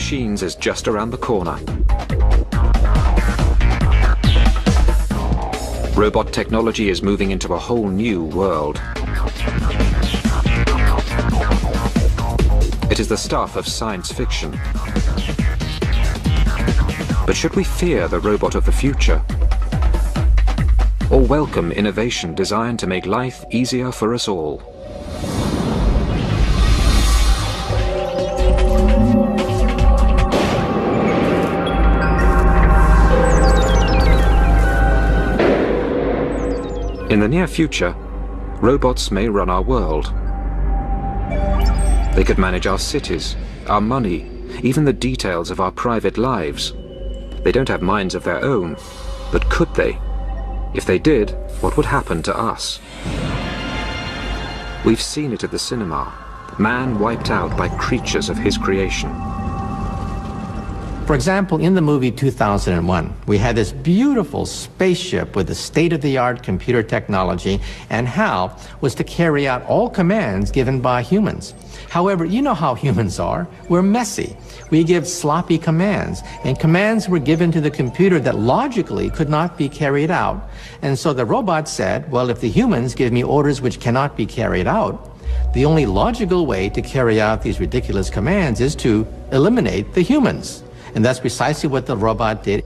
machines is just around the corner. Robot technology is moving into a whole new world. It is the stuff of science fiction. But should we fear the robot of the future? Or welcome innovation designed to make life easier for us all? In the near future, robots may run our world. They could manage our cities, our money, even the details of our private lives. They don't have minds of their own, but could they? If they did, what would happen to us? We've seen it at the cinema. Man wiped out by creatures of his creation. For example, in the movie 2001, we had this beautiful spaceship with the state-of-the-art computer technology, and HAL was to carry out all commands given by humans. However, you know how humans are. We're messy. We give sloppy commands, and commands were given to the computer that logically could not be carried out. And so the robot said, well, if the humans give me orders which cannot be carried out, the only logical way to carry out these ridiculous commands is to eliminate the humans. And that's precisely what the robot did.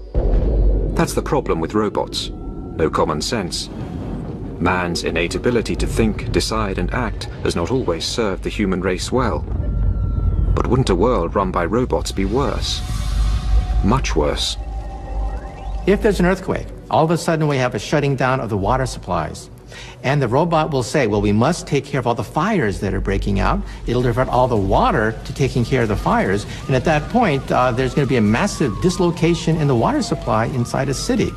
That's the problem with robots. No common sense. Man's innate ability to think, decide, and act has not always served the human race well. But wouldn't a world run by robots be worse? Much worse. If there's an earthquake, all of a sudden we have a shutting down of the water supplies. And the robot will say, well, we must take care of all the fires that are breaking out. It'll divert all the water to taking care of the fires. And at that point, there's going to be a massive dislocation in the water supply inside a city.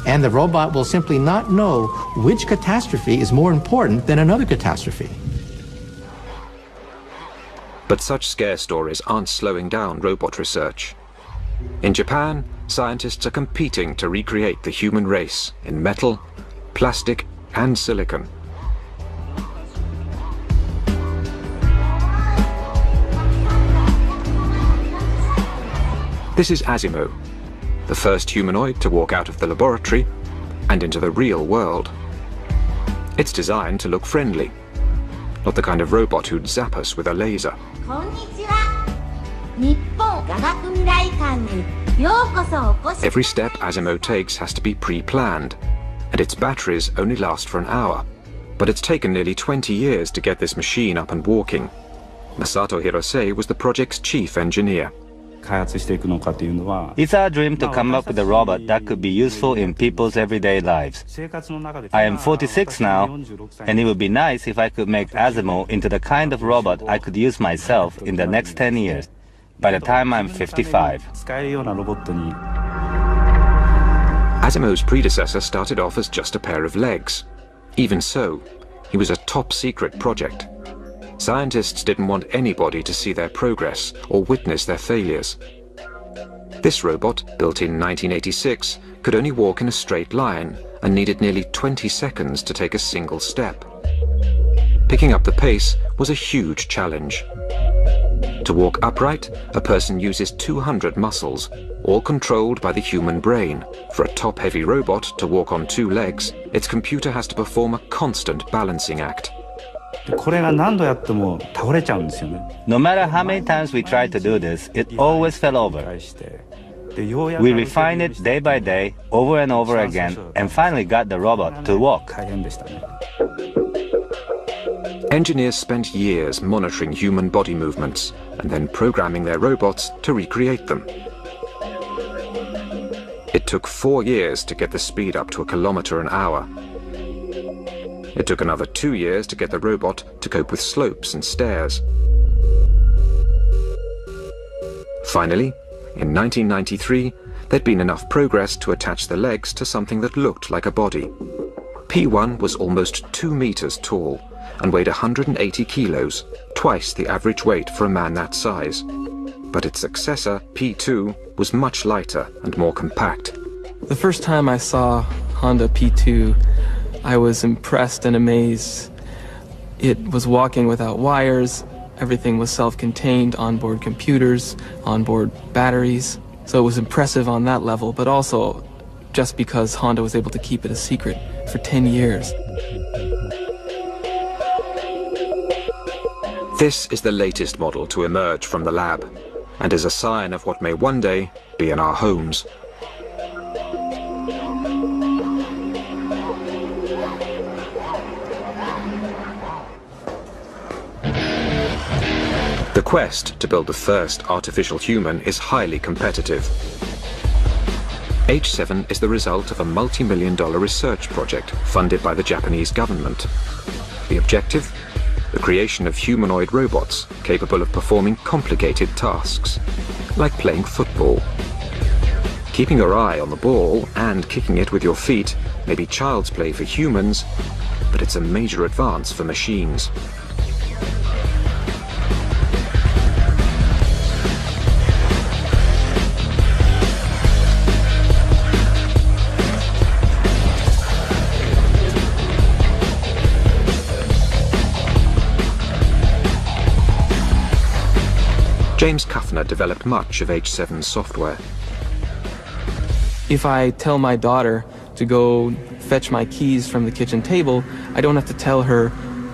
And the robot will simply not know which catastrophe is more important than another catastrophe. But such scare stories aren't slowing down robot research. In Japan, scientists are competing to recreate the human race in metal, plastic, and silicon. This is Asimo, the first humanoid to walk out of the laboratory and into the real world. It's designed to look friendly, not the kind of robot who'd zap us with a laser. Every step Asimo takes has to be pre-planned, and its batteries only last for an hour. But it's taken nearly 20 years to get this machine up and walking. Masato Hirose was the project's chief engineer. It's our dream to come up with a robot that could be useful in people's everyday lives. I am 46 now, and it would be nice if I could make Asimo into the kind of robot I could use myself in the next 10 years, by the time I'm 55. Asimo's predecessor started off as just a pair of legs. Even so, he was a top-secret project. Scientists didn't want anybody to see their progress or witness their failures. This robot, built in 1986, could only walk in a straight line and needed nearly 20 seconds to take a single step. Picking up the pace was a huge challenge. To walk upright, a person uses 200 muscles, all controlled by the human brain. For a top-heavy robot to walk on two legs, its computer has to perform a constant balancing act. No matter how many times we tried to do this, it always fell over. We refined it day by day, over and over again, and finally got the robot to walk. Engineers spent years monitoring human body movements and then programming their robots to recreate them. It took 4 years to get the speed up to 1 kilometer an hour. It took another 2 years to get the robot to cope with slopes and stairs. Finally, in 1993, there'd been enough progress to attach the legs to something that looked like a body. P1 was almost 2 meters tall and weighed 180 kilos, twice the average weight for a man that size. But its successor, P2, was much lighter and more compact. The first time I saw Honda P2, I was impressed and amazed. It was walking without wires. Everything was self-contained, onboard computers, onboard batteries. So it was impressive on that level, but also just because Honda was able to keep it a secret for 10 years. This is the latest model to emerge from the lab, and is a sign of what may one day be in our homes. The quest to build the first artificial human is highly competitive. H7 is the result of a multi-million-dollar research project funded by the Japanese government. The objective? The creation of humanoid robots capable of performing complicated tasks, like playing football. Keeping your eye on the ball and kicking it with your feet may be child's play for humans, but it's a major advance for machines. James Kuffner developed much of H7's software. If I tell my daughter to go fetch my keys from the kitchen table, I don't have to tell her,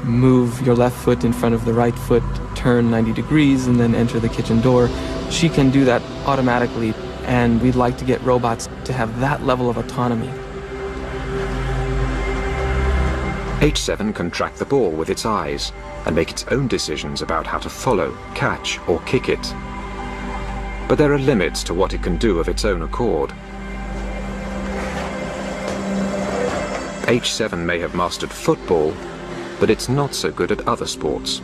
move your left foot in front of the right foot, turn 90 degrees, and then enter the kitchen door. She can do that automatically, and we'd like to get robots to have that level of autonomy. H7 can track the ball with its eyes and make its own decisions about how to follow, catch, or kick it. But there are limits to what it can do of its own accord. H7 may have mastered football, but it's not so good at other sports.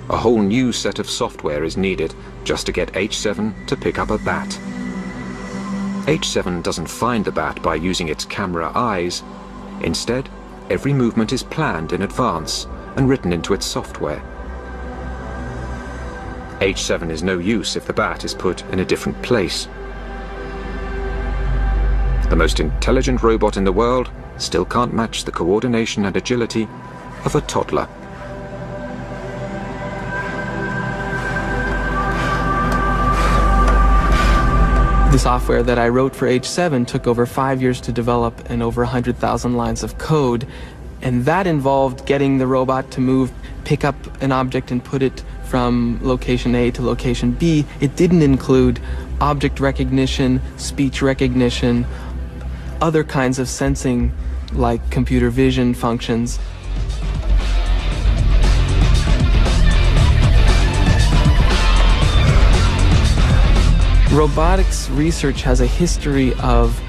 A whole new set of software is needed just to get H7 to pick up a bat. H7 doesn't find the bat by using its camera eyes. Instead, every movement is planned in advance and written into its software. H7 is no use if the bat is put in a different place. The most intelligent robot in the world still can't match the coordination and agility of a toddler. The software that I wrote for H7 took over 5 years to develop and over 100,000 lines of code. And that involved getting the robot to move, pick up an object and put it from location A to location B. It didn't include object recognition, speech recognition, other kinds of sensing like computer vision functions. Robotics research has a history of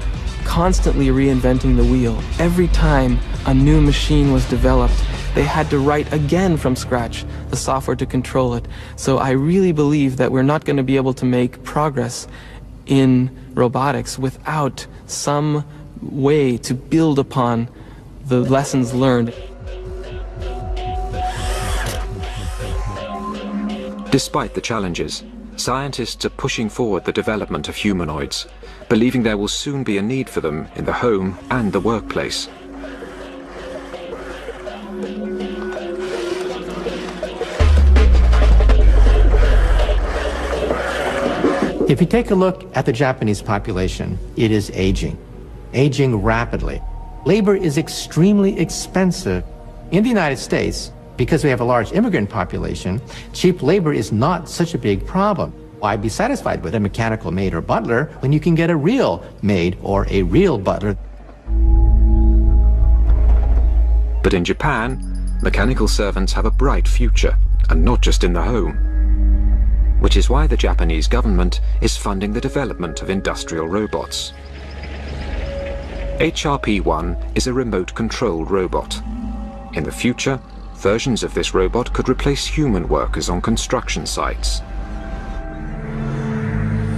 constantly reinventing the wheel. Every time a new machine was developed, they had to write again from scratch the software to control it. So I really believe that we're not going to be able to make progress in robotics without some way to build upon the lessons learned. Despite the challenges, scientists are pushing forward the development of humanoids, believing there will soon be a need for them in the home and the workplace. If you take a look at the Japanese population, it is aging rapidly. Labor is extremely expensive. In the United States, because we have a large immigrant population, cheap labor is not such a big problem. Why be satisfied with a mechanical maid or butler when you can get a real maid or a real butler? But in Japan, mechanical servants have a bright future, and not just in the home. Which is why the Japanese government is funding the development of industrial robots. HRP-1 is a remote-controlled robot. In the future, versions of this robot could replace human workers on construction sites.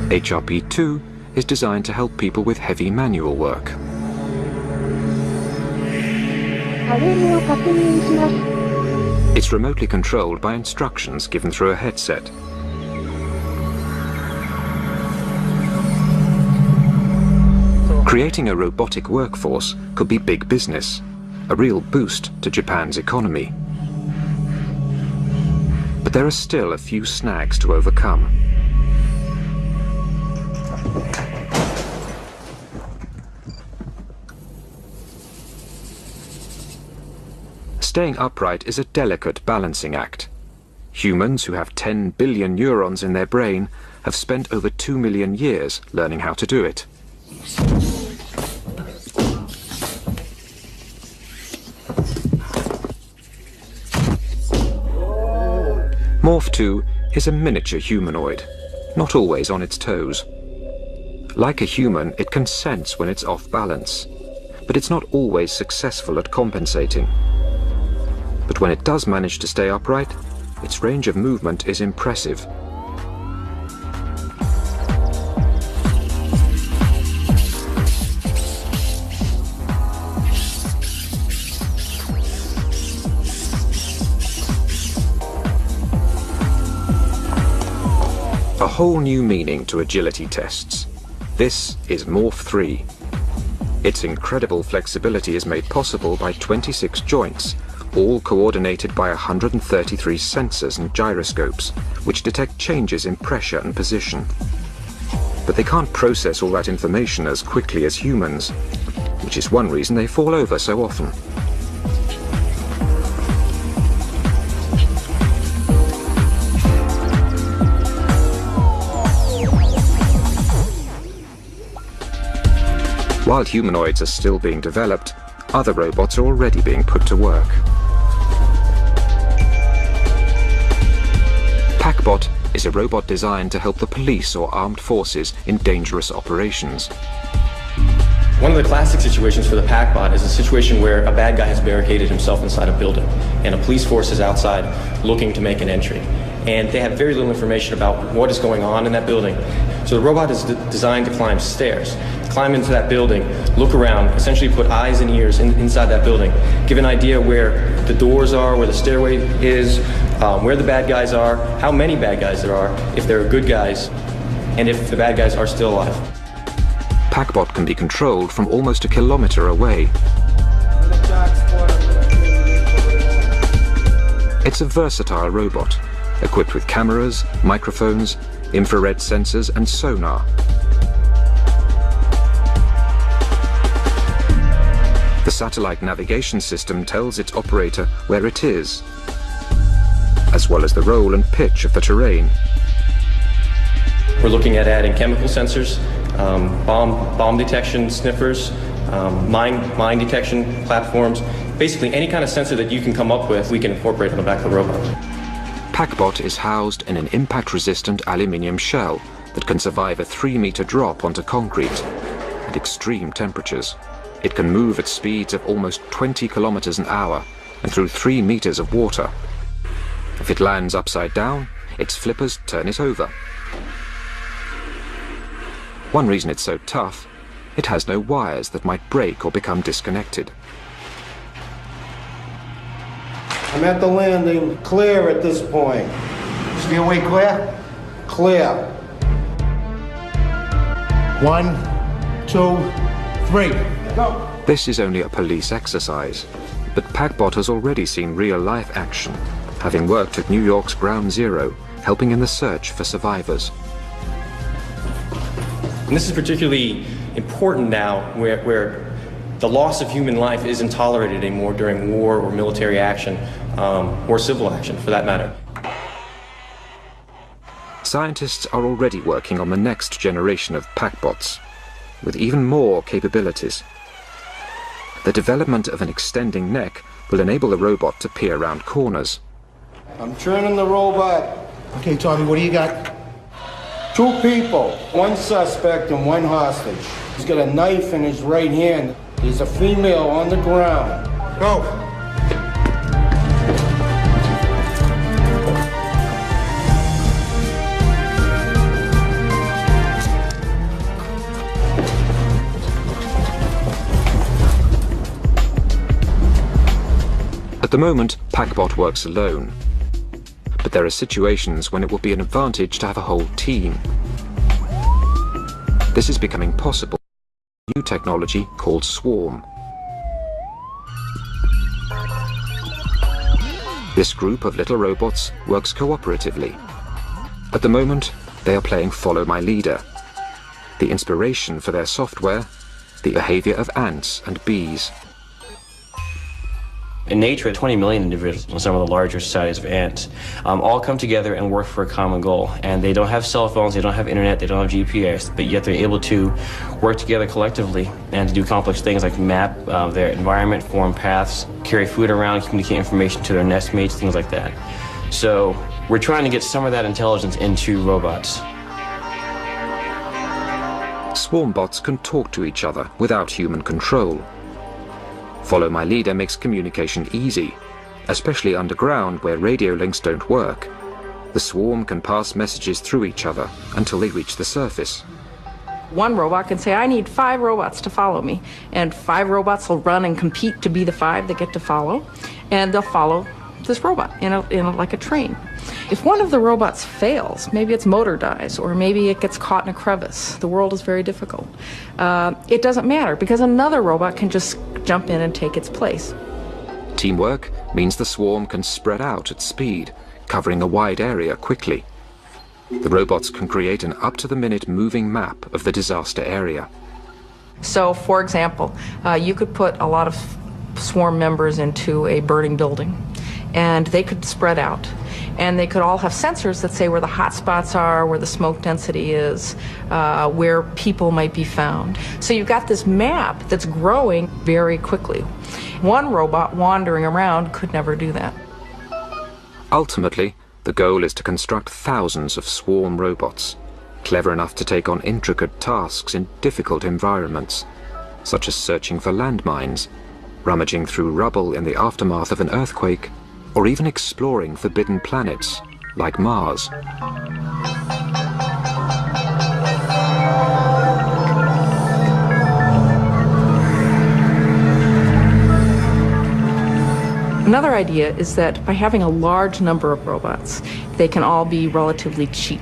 HRP-2 is designed to help people with heavy manual work. It's remotely controlled by instructions given through a headset. Creating a robotic workforce could be big business, a real boost to Japan's economy. But But there are still a few snags to overcome. Staying upright is a delicate balancing act. Humans who have 10 billion neurons in their brain have spent over 2 million years learning how to do it. Morph 2 is a miniature humanoid, not always on its toes. Like a human, it can sense when it's off balance, but it's not always successful at compensating. But when it does manage to stay upright, its range of movement is impressive. A whole new meaning to agility tests. This is Morph 3. Its incredible flexibility is made possible by 26 joints, all coordinated by 133 sensors and gyroscopes, which detect changes in pressure and position. But they can't process all that information as quickly as humans, which is one reason they fall over so often. While humanoids are still being developed, other robots are already being put to work. PackBot is a robot designed to help the police or armed forces in dangerous operations. One of the classic situations for the PackBot is a situation where a bad guy has barricaded himself inside a building and a police force is outside looking to make an entry. And they have very little information about what is going on in that building. So the robot is designed to climb stairs, climb into that building, look around, essentially put eyes and ears inside that building, give an idea where the doors are, where the stairway is, where the bad guys are, how many bad guys there are, if there are good guys, and if the bad guys are still alive. PackBot can be controlled from almost a kilometer away. It's a versatile robot, equipped with cameras, microphones, infrared sensors and sonar. The satellite navigation system tells its operator where it is, as well as the roll and pitch of the terrain. We're looking at adding chemical sensors, bomb detection sniffers, mine detection platforms. Basically any kind of sensor that you can come up with, we can incorporate on the back of the robot. PackBot is housed in an impact-resistant aluminium shell that can survive a 3-meter drop onto concrete at extreme temperatures. It can move at speeds of almost 20 kilometers an hour and through 3 meters of water. If it lands upside down, its flippers turn it over. One reason it's so tough, it has no wires that might break or become disconnected. I'm at the landing, clear at this point. Stairway clear? Clear. 1, 2, 3. Go. This is only a police exercise, but PackBot has already seen real-life action, having worked at New York's Ground Zero, helping in the search for survivors. And this is particularly important now where the loss of human life isn't tolerated anymore during war or military action, or civil action for that matter. Scientists are already working on the next generation of PackBots, with even more capabilities. The development of an extending neck will enable the robot to peer around corners. I'm turning the robot. Okay, Tommy, what do you got? 2 people, 1 suspect and 1 hostage. He's got a knife in his right hand. There's a female on the ground. Go. At the moment, PackBot works alone. But there are situations when it will be an advantage to have a whole team. This is becoming possible with new technology called Swarm. This group of little robots works cooperatively. At the moment, they are playing Follow My Leader. The inspiration for their software, the behavior of ants and bees. In nature, 20 million individuals in some of the larger societies of ants all come together and work for a common goal. And they don't have cell phones, they don't have internet, they don't have GPS, but yet they're able to work together collectively and to do complex things like map their environment, form paths, carry food around, communicate information to their nest mates, things like that. So we're trying to get some of that intelligence into robots. Swarm bots can talk to each other without human control. Follow My Leader makes communication easy, especially underground where radio links don't work. The swarm can pass messages through each other until they reach the surface. One robot can say, I need 5 robots to follow me, and 5 robots will run and compete to be the 5 that get to follow, and they'll follow this robot like a train. If one of the robots fails, maybe its motor dies, or maybe it gets caught in a crevice, the world is very difficult. It doesn't matter, because another robot can just jump in and take its place. Teamwork means the swarm can spread out at speed, covering a wide area quickly. The robots can create an up-to-the-minute moving map of the disaster area. So, for example, you could put a lot of swarm members into a burning building, and they could spread out. And they could all have sensors that say where the hot spots are, where the smoke density is, where people might be found. So you've got this map that's growing very quickly. One robot wandering around could never do that. Ultimately, the goal is to construct thousands of swarm robots, clever enough to take on intricate tasks in difficult environments, such as searching for landmines, rummaging through rubble in the aftermath of an earthquake, or even exploring forbidden planets like Mars. Another idea is that by having a large number of robots, they can all be relatively cheap.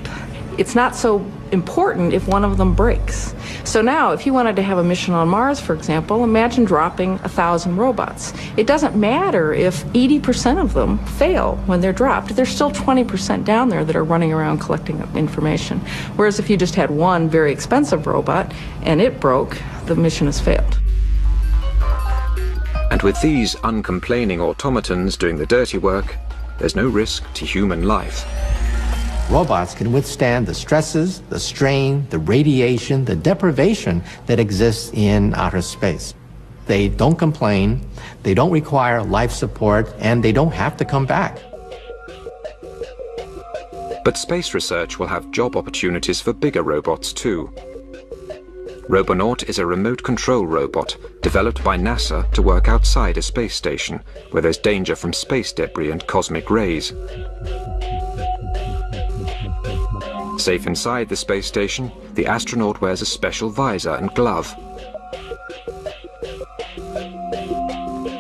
It's not so important if one of them breaks. So now, if you wanted to have a mission on Mars, for example, imagine dropping 1,000 robots. It doesn't matter if 80% of them fail when they're dropped. There's still 20% down there that are running around collecting information. Whereas if you just had one very expensive robot and it broke, the mission has failed. And with these uncomplaining automatons doing the dirty work, there's no risk to human life. Robots can withstand the stresses, the strain, the radiation, the deprivation that exists in outer space. They don't complain, they don't require life support, and they don't have to come back. But space research will have job opportunities for bigger robots too. Robonaut is a remote control robot developed by NASA to work outside a space station where there's danger from space debris and cosmic rays. Safe inside the space station, the astronaut wears a special visor and glove.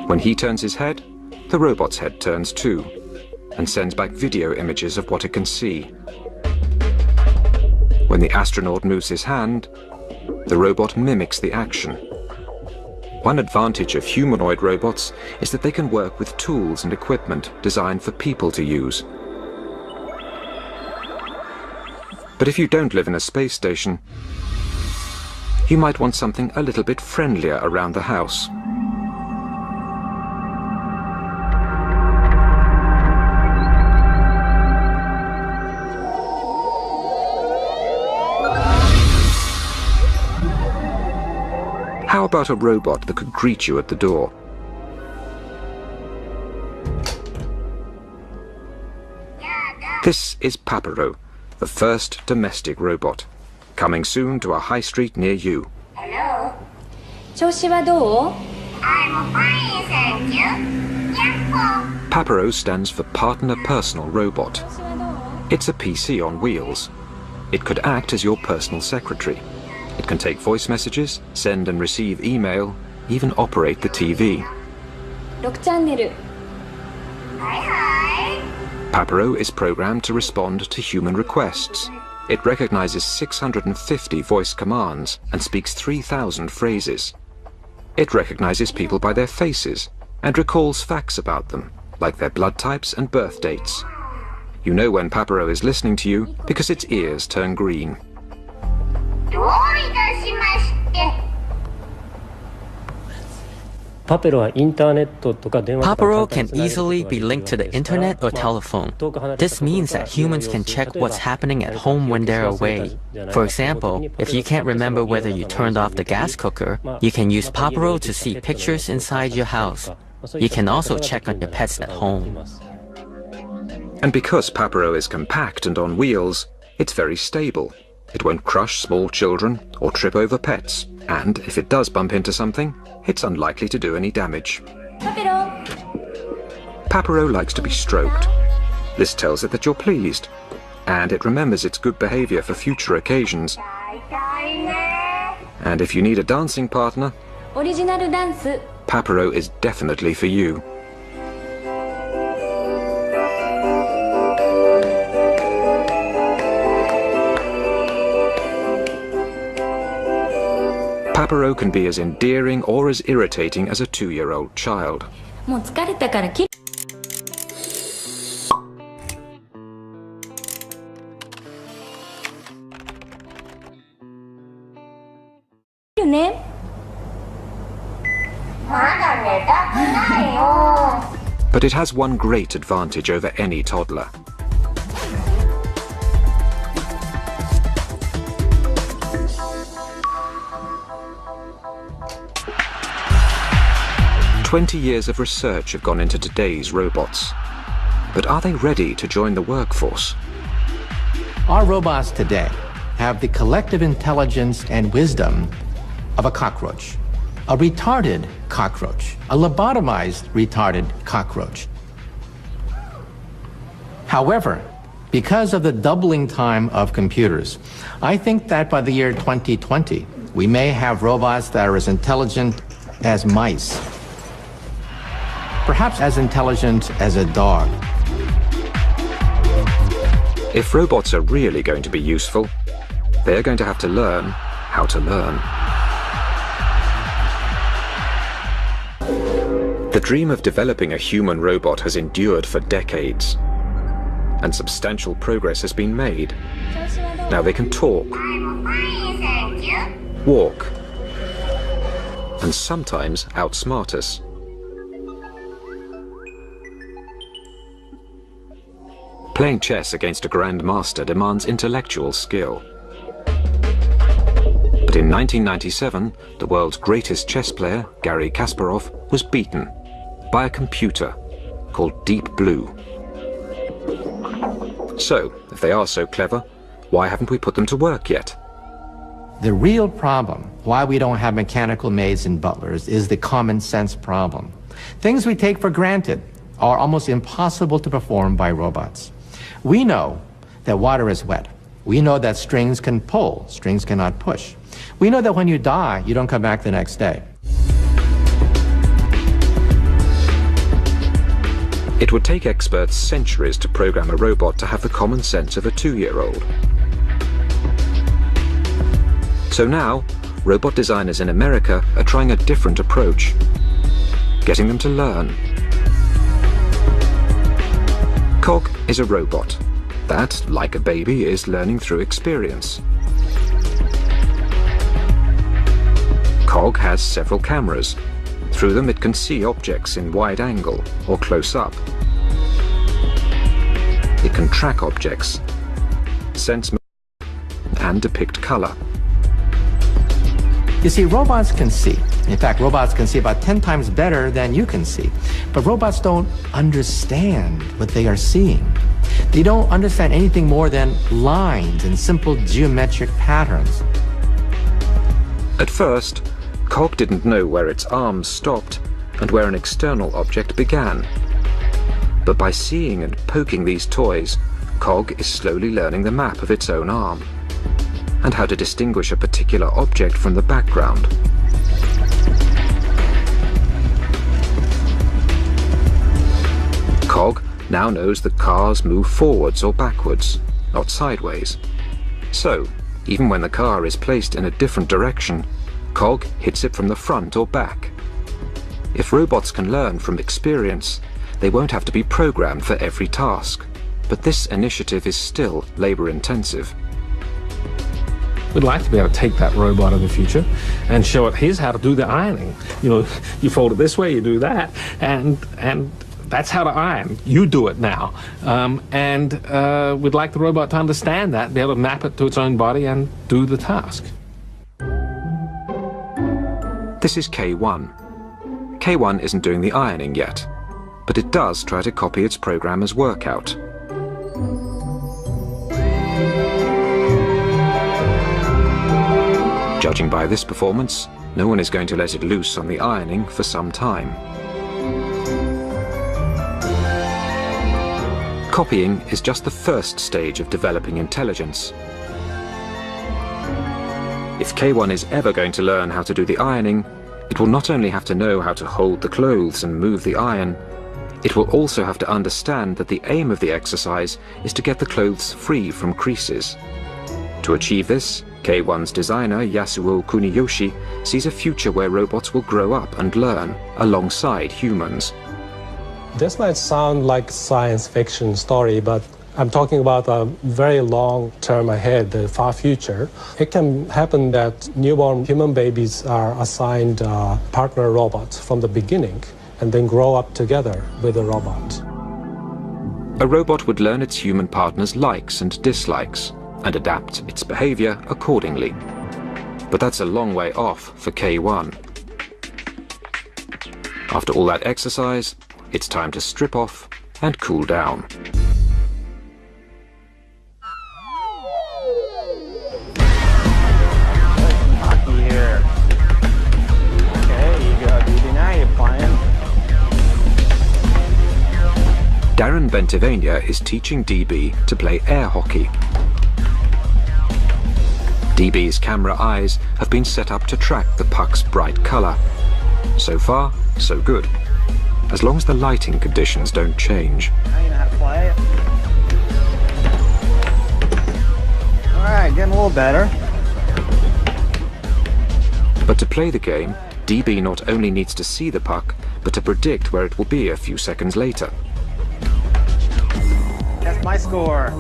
When he turns his head, the robot's head turns too, and sends back video images of what it can see. When the astronaut moves his hand, the robot mimics the action. One advantage of humanoid robots is that they can work with tools and equipment designed for people to use. But if you don't live in a space station, you might want something a little bit friendlier around the house. How about a robot that could greet you at the door? This is Papero, the first domestic robot, coming soon to a high street near you. Hello. 調子はどう? I'm fine, thank you. Yahoo! Papero stands for Partner Personal Robot. It's a PC on wheels. It could act as your personal secretary. It can take voice messages, send and receive email, even operate the TV. 6チャンネル. Hi, hi. Papero is programmed to respond to human requests. It recognizes 650 voice commands and speaks 3,000 phrases. It recognizes people by their faces and recalls facts about them, like their blood types and birth dates. You know when Papero is listening to you because its ears turn green. どういたしまして。 Papero can easily be linked to the internet or telephone. This means that humans can check what's happening at home when they're away. For example, if you can't remember whether you turned off the gas cooker, you can use Papero to see pictures inside your house. You can also check on your pets at home. And because Papero is compact and on wheels, it's very stable. It won't crush small children or trip over pets. And if it does bump into something, it's unlikely to do any damage. Papero likes to be stroked. This tells it that you're pleased, and it remembers its good behavior for future occasions. And if you need a dancing partner, Papero is definitely for you. Papero can be as endearing or as irritating as a 2-year-old child. But it has one great advantage over any toddler. "20 years of research have gone into today's robots. But are they ready to join the workforce?" Our robots today have the collective intelligence and wisdom of a cockroach, a retarded cockroach, a lobotomized retarded cockroach. However, because of the doubling time of computers, I think that by the year 2020, we may have robots that are as intelligent as mice, perhaps as intelligent as a dog. If robots are really going to be useful, they're going to have to learn how to learn. The dream of developing a human robot has endured for decades, and substantial progress has been made. Now they can talk, walk, and sometimes outsmart us. Playing chess against a grandmaster demands intellectual skill. But in 1997, the world's greatest chess player, Garry Kasparov, was beaten by a computer called Deep Blue. So, if they are so clever, why haven't we put them to work yet? The real problem, why we don't have mechanical maids and butlers, is the common sense problem. Things we take for granted are almost impossible to perform by robots. We know that water is wet. We know that strings can pull, strings cannot push. We know that when you die, you don't come back the next day. It would take experts centuries to program a robot to have the common sense of a 2-year-old. So now, robot designers in America are trying a different approach, getting them to learn. Cog is a robot that, like a baby, is learning through experience. Cog has several cameras. Through them it can see objects in wide angle or close up. It can track objects, sense and depict color. You see, robots can see. In fact, robots can see about 10 times better than you can see. But robots don't understand what they are seeing. They don't understand anything more than lines and simple geometric patterns. At first, Cog didn't know where its arms stopped and where an external object began. But by seeing and poking these toys, Cog is slowly learning the map of its own arm and how to distinguish a particular object from the background. Cog now knows that cars move forwards or backwards, not sideways. So, even when the car is placed in a different direction, Cog hits it from the front or back. If robots can learn from experience, they won't have to be programmed for every task. But this initiative is still labor-intensive. We'd like to be able to take that robot in the future and show it, here's how to do the ironing. You know, you fold it this way, you do that, and that's how to iron. You do it now. We'd like the robot to understand that, be able to map it to its own body and do the task. This is K1. K1 isn't doing the ironing yet, but it does try to copy its programmer's workout. Judging by this performance, no one is going to let it loose on the ironing for some time. Copying is just the first stage of developing intelligence. If K1 is ever going to learn how to do the ironing, it will not only have to know how to hold the clothes and move the iron, it will also have to understand that the aim of the exercise is to get the clothes free from creases. To achieve this, K1's designer, Yasuo Kuniyoshi, sees a future where robots will grow up and learn alongside humans. This might sound like a science fiction story, but I'm talking about a very long term ahead, the far future. It can happen that newborn human babies are assigned partner robots from the beginning and then grow up together with a robot. A robot would learn its human partner's likes and dislikes and adapt its behavior accordingly. But that's a long way off for K1. After all that exercise, it's time to strip off and cool down. Here. Okay, you go, DB. Now you're playing. Darren Bentivegna is teaching DB to play air hockey. DB's camera eyes have been set up to track the puck's bright colour. So far, so good. As long as the lighting conditions don't change. Now you know how to play it. Alright, getting a little better. But to play the game, DB not only needs to see the puck, but to predict where it will be a few seconds later. That's my score.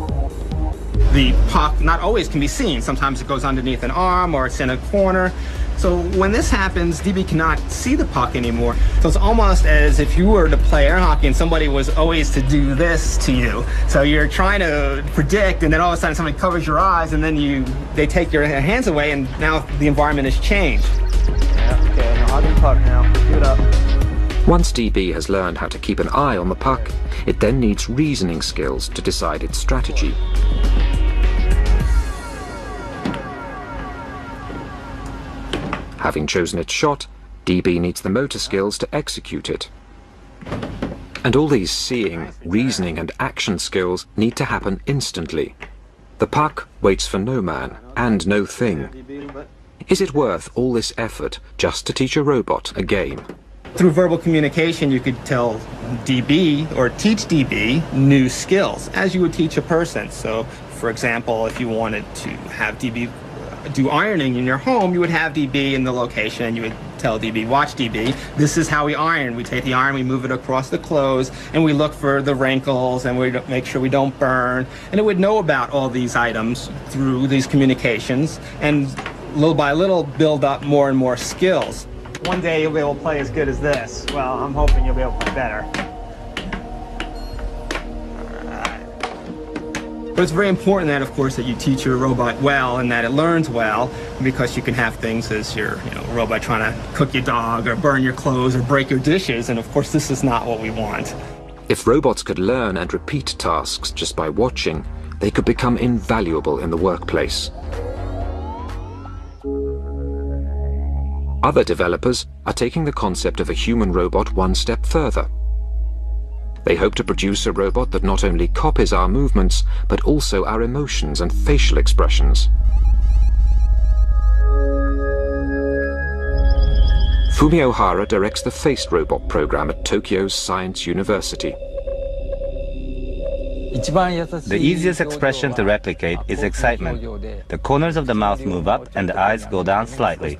The puck not always can be seen. Sometimes it goes underneath an arm or it's in a corner. So when this happens, DB cannot see the puck anymore. So it's almost as if you were to play air hockey and somebody was always to do this to you. So you're trying to predict, and then all of a sudden somebody covers your eyes, and then they take your hands away, and now the environment has changed. Yeah, okay, now hug the puck now. Give it up. Once DB has learned how to keep an eye on the puck, it then needs reasoning skills to decide its strategy. Having chosen its shot, DB needs the motor skills to execute it. And all these seeing, reasoning and action skills need to happen instantly. The puck waits for no man and no thing. Is it worth all this effort just to teach a robot a game? Through verbal communication, you could tell DB or teach DB new skills as you would teach a person. So, for example, if you wanted to have DB do ironing in your home, you would have DB in the location and you would tell DB, watch DB, this is how we iron. We take the iron, we move it across the clothes, and we look for the wrinkles, and we make sure we don't burn. And it would know about all these items through these communications, and little by little build up more and more skills. One day you'll be able to play as good as this. Well, I'm hoping you'll be able to play better. But it's very important that, of course, that you teach your robot well and that it learns well, because you can have things as your robot trying to cook your dog or burn your clothes or break your dishes, and of course this is not what we want. If robots could learn and repeat tasks just by watching, they could become invaluable in the workplace. Other developers are taking the concept of a human robot one step further. They hope to produce a robot that not only copies our movements, but also our emotions and facial expressions. Fumio Hara directs the Faced Robot program at Tokyo's Science University. The easiest expression to replicate is excitement. The corners of the mouth move up and the eyes go down slightly.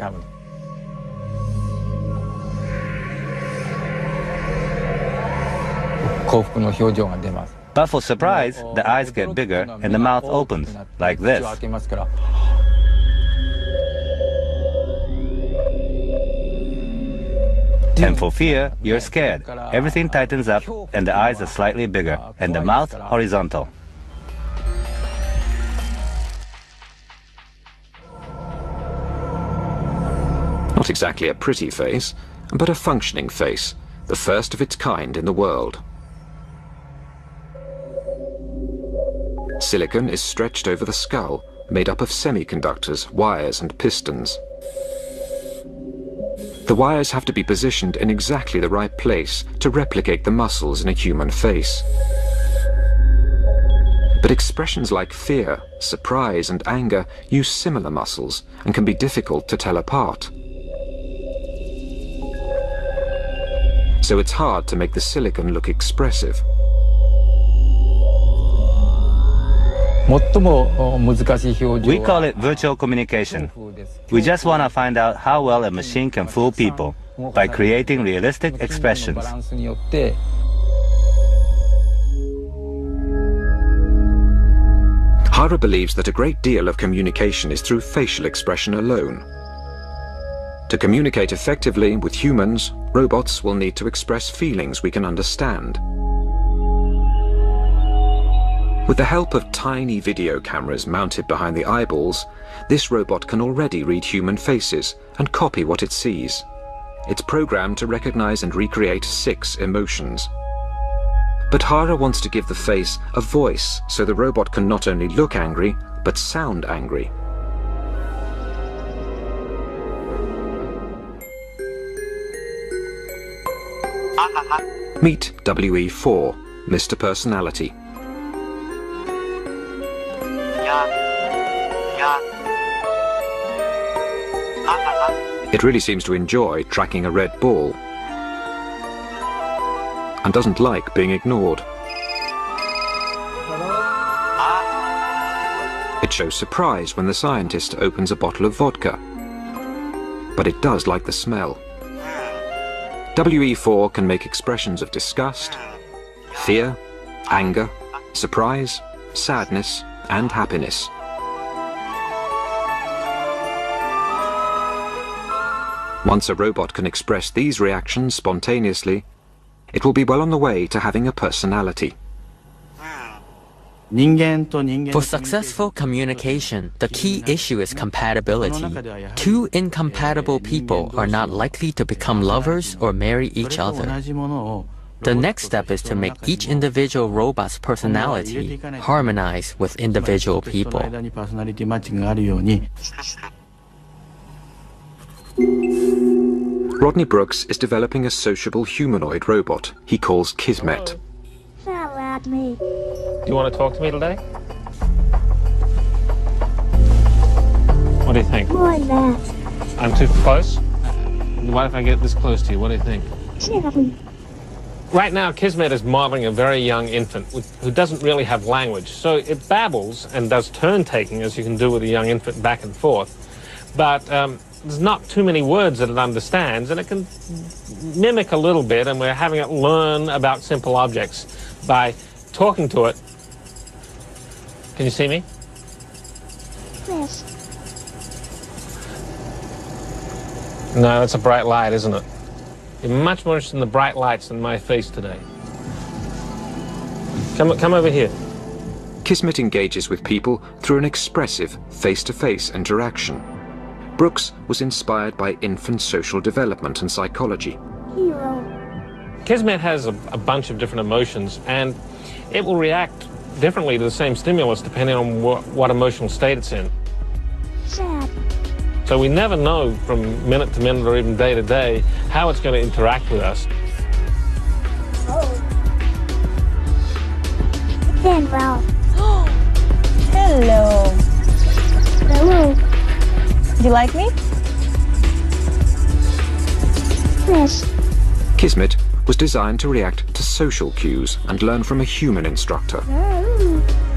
But for surprise, the eyes get bigger and the mouth opens, like this. And for fear, you're scared. Everything tightens up and the eyes are slightly bigger and the mouth horizontal. Not exactly a pretty face, but a functioning face, the first of its kind in the world. Silicon is stretched over the skull, made up of semiconductors, wires and pistons. The wires have to be positioned in exactly the right place to replicate the muscles in a human face. But expressions like fear, surprise and anger use similar muscles and can be difficult to tell apart. So it's hard to make the silicon look expressive. We call it virtual communication. We just want to find out how well a machine can fool people by creating realistic expressions. Hara believes that a great deal of communication is through facial expression alone. To communicate effectively with humans, robots will need to express feelings we can understand. With the help of tiny video cameras mounted behind the eyeballs, this robot can already read human faces and copy what it sees. It's programmed to recognize and recreate 6 emotions. But Hara wants to give the face a voice so the robot can not only look angry, but sound angry. Meet WE4, Mr. Personality. It really seems to enjoy tracking a red ball and doesn't like being ignored. It shows surprise when the scientist opens a bottle of vodka, but it does like the smell. WE4 can make expressions of disgust, fear, anger, surprise, sadness, and happiness. Once a robot can express these reactions spontaneously, it will be well on the way to having a personality. For successful communication, the key issue is compatibility. 2 incompatible people are not likely to become lovers or marry each other. The next step is to make each individual robot's personality harmonize with individual people. Rodney Brooks is developing a sociable humanoid robot he calls Kismet. Do you want to talk to me today? What do you think? More like that. I'm too close? What if I get this close to you? What do you think? Right now, Kismet is modeling a very young infant who doesn't really have language. So it babbles and does turn-taking, as you can do with a young infant, back and forth. But there's not too many words that it understands, and it can mimic a little bit, and we're having it learn about simple objects by talking to it. Can you see me? Yes. No, that's a bright light, isn't it? You're much more interested in the bright lights than my face today. Come over here. Kismet engages with people through an expressive face-to-face interaction. Brooks was inspired by infant social development and psychology. Hero. Kismet has a bunch of different emotions, and it will react differently to the same stimulus depending on what emotional state it's in. Sad. So we never know from minute to minute or even day to day how it's going to interact with us. Then well. Hello. Hello. Do you like me? Yes. Kismet was designed to react to social cues and learn from a human instructor.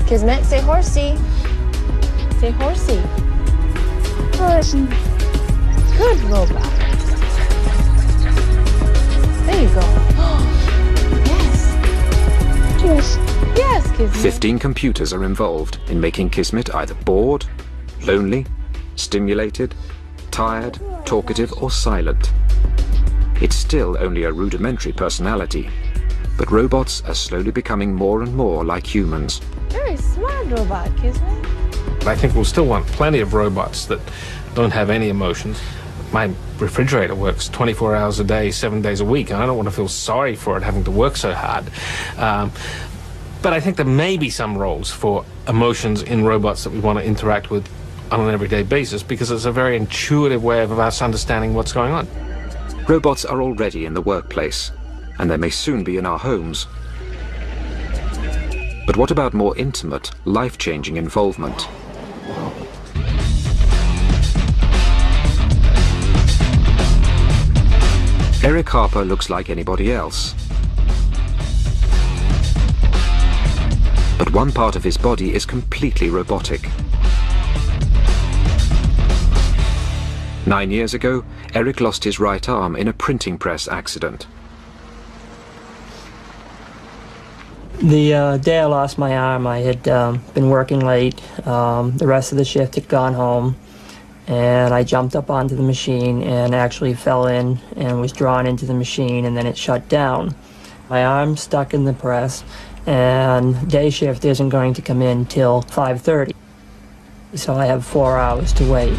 Kismet, say horsey. Say horsey. Horsey. Good robot. There you go. Yes. Kismet. 15 computers are involved in making Kismet either bored, lonely, stimulated, tired, talkative, or silent. It's still only a rudimentary personality, but robots are slowly becoming more and more like humans. Very smart robot, Kismet. I think we'll still want plenty of robots that don't have any emotions. My refrigerator works 24 hours a day, 7 days a week, and I don't want to feel sorry for it having to work so hard. But I think there may be some roles for emotions in robots that we want to interact with on an everyday basis, because it's a very intuitive way of us understanding what's going on. Robots are already in the workplace, and they may soon be in our homes. But what about more intimate, life-changing involvement? Eric Harper looks like anybody else. But one part of his body is completely robotic. 9 years ago, Eric lost his right arm in a printing press accident. The day I lost my arm, I had been working late. The rest of the shift had gone home, and I jumped up onto the machine and actually fell in and was drawn into the machine, and then it shut down. My arm stuck in the press, and day shift isn't going to come in till 5:30, so I have 4 hours to wait.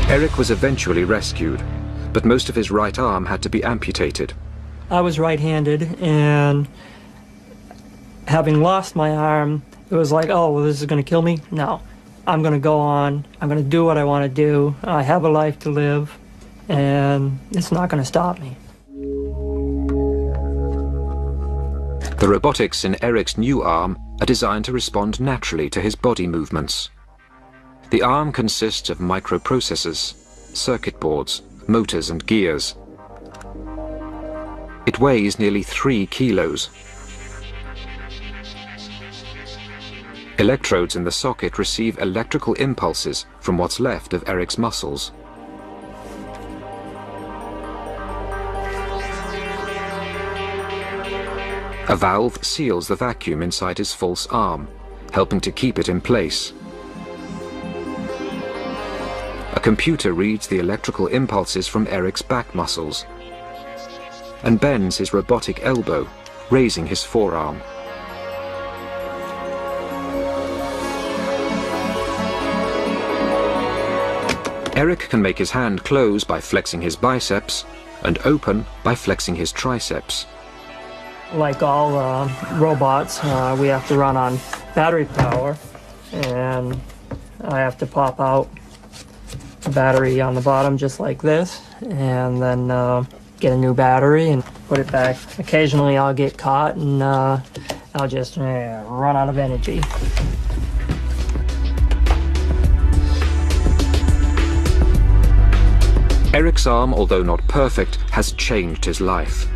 Eric was eventually rescued, but most of his right arm had to be amputated. I was right-handed, and having lost my arm, it was like, oh, well, this is going to kill me? No. I'm going to go on. I'm going to do what I want to do. I have a life to live, and it's not going to stop me. The robotics in Eric's new arm are designed to respond naturally to his body movements. The arm consists of microprocessors, circuit boards, motors and gears. It weighs nearly 3 kilos. Electrodes in the socket receive electrical impulses from what's left of Eric's muscles. A valve seals the vacuum inside his false arm, helping to keep it in place. A computer reads the electrical impulses from Eric's back muscles and bends his robotic elbow, raising his forearm. Eric can make his hand close by flexing his biceps and open by flexing his triceps. Like all robots, we have to run on battery power, and I have to pop out the battery on the bottom just like this, and then get a new battery and put it back. Occasionally I'll get caught and I'll just run out of energy. Eric's arm, although not perfect, has changed his life.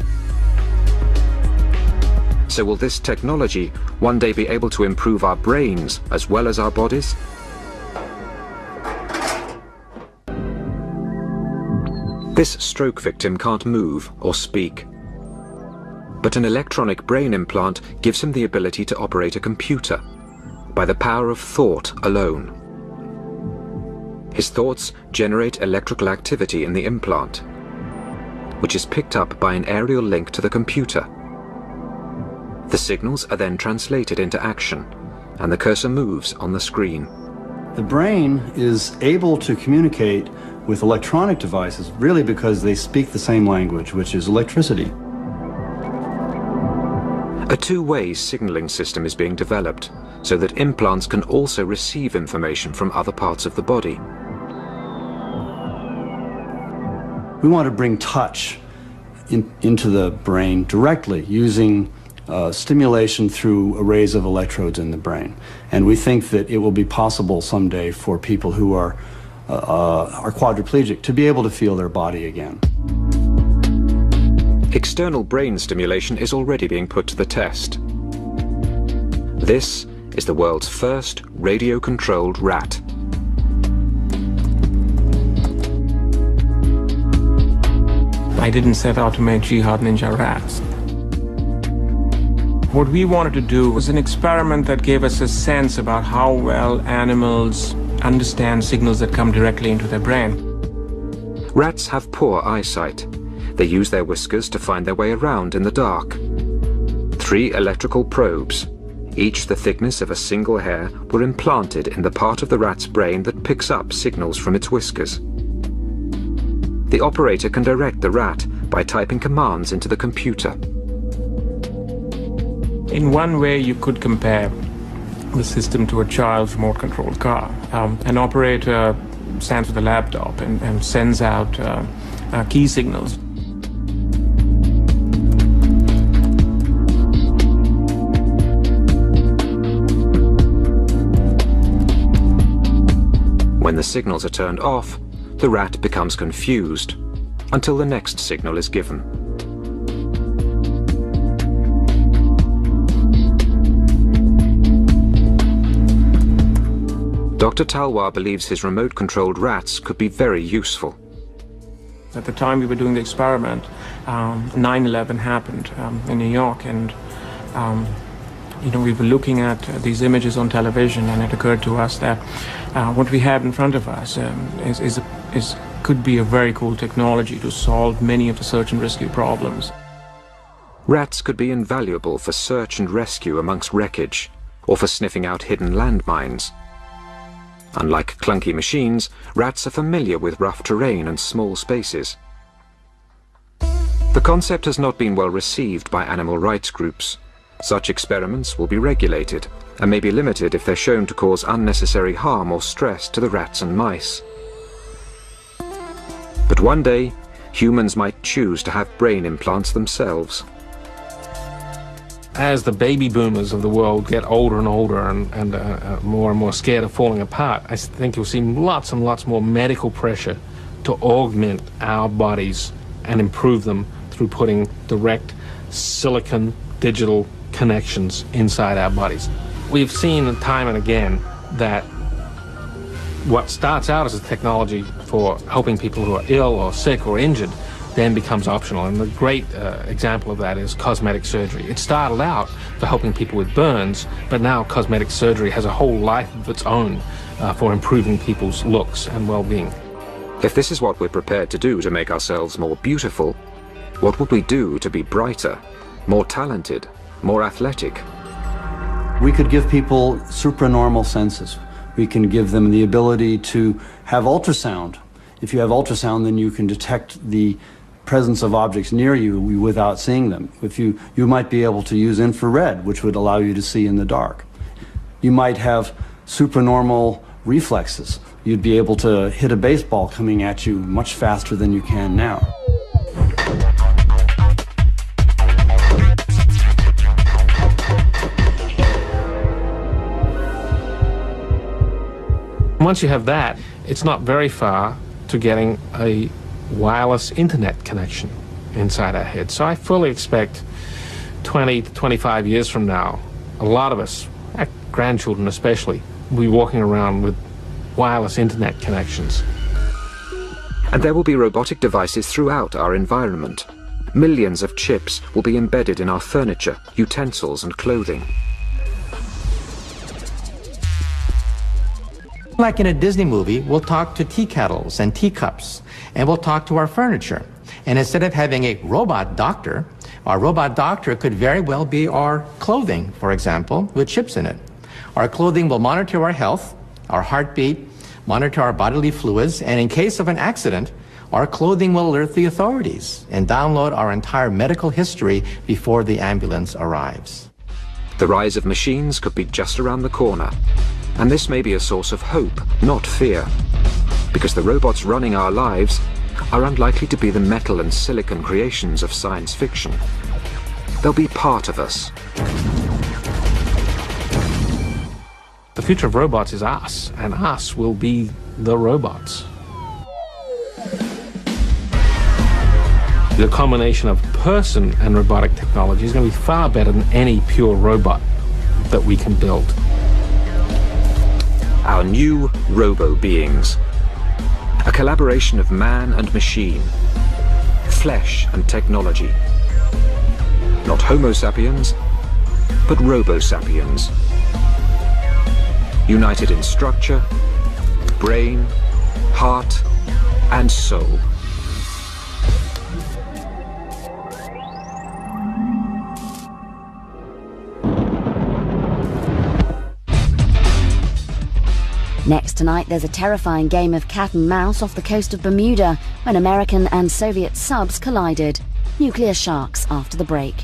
So will this technology one day be able to improve our brains as well as our bodies? This stroke victim can't move or speak, but an electronic brain implant gives him the ability to operate a computer by the power of thought alone. His thoughts generate electrical activity in the implant, which is picked up by an aerial link to the computer. The signals are then translated into action, and the cursor moves on the screen. The brain is able to communicate with electronic devices really because they speak the same language, which is electricity. A two-way signaling system is being developed so that implants can also receive information from other parts of the body. We want to bring touch into the brain directly using stimulation through arrays of electrodes in the brain. And we think that it will be possible someday for people who are quadriplegic to be able to feel their body again. External brain stimulation is already being put to the test. This is the world's first radio-controlled rat. I didn't set out to make jihad ninja rats. What we wanted to do was an experiment that gave us a sense about how well animals understand signals that come directly into their brain. Rats have poor eyesight. They use their whiskers to find their way around in the dark. 3 electrical probes, each the thickness of a single hair, were implanted in the part of the rat's brain that picks up signals from its whiskers. The operator can direct the rat by typing commands into the computer. In one way, you could compare the system to a child's remote-controlled car. An operator stands with a laptop and sends out key signals. When the signals are turned off, the rat becomes confused until the next signal is given. Dr. Talwar believes his remote-controlled rats could be very useful. At the time we were doing the experiment, 9/11 happened in New York, and we were looking at these images on television, and it occurred to us that what we have in front of us could be a very cool technology to solve many of the search and rescue problems. Rats could be invaluable for search and rescue amongst wreckage, or for sniffing out hidden landmines. Unlike clunky machines, rats are familiar with rough terrain and small spaces. The concept has not been well received by animal rights groups. Such experiments will be regulated and may be limited if they're shown to cause unnecessary harm or stress to the rats and mice. But one day, humans might choose to have brain implants themselves. As the baby boomers of the world get older and older and more scared of falling apart, I think you'll see lots and lots more medical pressure to augment our bodies and improve them through putting direct silicon digital connections inside our bodies. We've seen time and again that what starts out as a technology for helping people who are ill or sick or injured then becomes optional. And the great example of that is cosmetic surgery. It started out for helping people with burns, but now cosmetic surgery has a whole life of its own for improving people's looks and well-being. If this is what we're prepared to do to make ourselves more beautiful, what would we do to be brighter, more talented, more athletic? We could give people supranormal senses. We can give them the ability to have ultrasound. If you have ultrasound, then you can detect the presence of objects near you without seeing them. You might be able to use infrared, which would allow you to see in the dark. You might have supranormal reflexes. You'd be able to hit a baseball coming at you much faster than you can now. Once you have that, it's not very far to getting a wireless internet connection inside our head. So I fully expect 20 to 25 years from now, a lot of us, our grandchildren especially, will be walking around with wireless internet connections. And there will be robotic devices throughout our environment. Millions of chips will be embedded in our furniture, utensils and clothing. Like in a Disney movie, we'll talk to tea kettles and teacups, and we'll talk to our furniture. And instead of having a robot doctor, our robot doctor could very well be our clothing, for example, with chips in it. Our clothing will monitor our health, our heartbeat, monitor our bodily fluids, and in case of an accident, our clothing will alert the authorities and download our entire medical history before the ambulance arrives. The rise of machines could be just around the corner. And this may be a source of hope, not fear, because the robots running our lives are unlikely to be the metal and silicon creations of science fiction. They'll be part of us. The future of robots is us, and us will be the robots. The combination of person and robotic technology is going to be far better than any pure robot that we can build. Our new robo-beings. A collaboration of man and machine, flesh and technology. Not Homo sapiens, but Robo-sapiens. United in structure, brain, heart, and soul. Next tonight, there's a terrifying game of cat and mouse off the coast of Bermuda when American and Soviet subs collided. Nuclear sharks after the break.